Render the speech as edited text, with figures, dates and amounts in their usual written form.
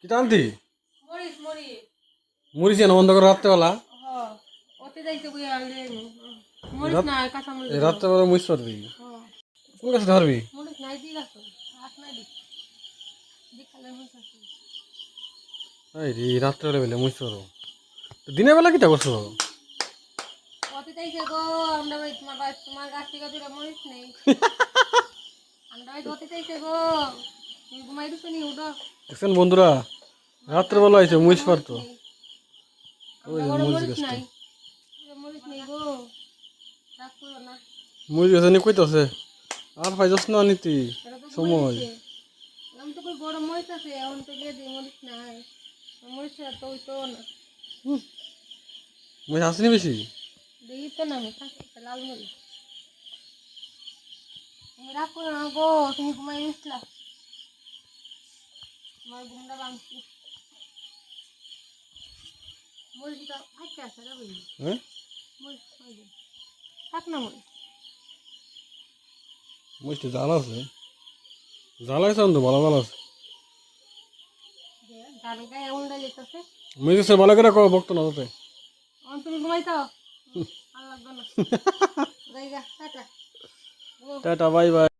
কি টানতি Morris Morris মরিচ এনে বন্ধ করে রাত্রেবেলা ওতে যাইতে বই আনলে মরিস না কাঁচা মরিচ রাত্রেবেলা মরিচ পারবি কোন গাছে ধরবি মরিস নাই দি গাছ আট নাই দি দেখালে মরিস আছে এই রে রাত্রেবেলা বেলে মরিচ পারো দিনের বেলা কিটা করছো ওতে যাইছে গো আমরা ভাই তোমার গাছ থেকে দুটো মরিস নেই আমরা ভাই ওতে যাইছে গো তুমি ঘুমাই দিছো নি উঠো দেখছেন বন্ধুরা রাত্রেবেলা আইছে মরিচ পারতো ওই যে মরিচ মরিস গাছটা নাই মরিস নেই গো রাগ করো না মরিচ গাছ নিয়ে কইতাছে আর পাইছস না নিতি এটা তো সময় আমি তো কই বড় মরিচ আছে এখন তো গিয়ে দিই মরিচ নাই মরিচ তো ওই তো না মরিচ আসেনি বেশি দেখি তো না আমি খাচ্ছি লাল মরিচ তুমি রাগ করো না গো তুমি ঘুমাই গেছিলা তোমার ঘুমটা ভাঙছি মরিচটা আচ্ছা আছে রে বুঝলি হ্যাঁ মরিচ থাক না মরিচ মরিচটা জাল আছে জাল আছে তো ভালো ভালো আছে গান গায়ে উল্টা যেতেছে মরিচ ভালো করে বকতো না তাতে তুমি ঘুমাইতো আর লাগবে না জায়গা টাটা টাটা বাই বাই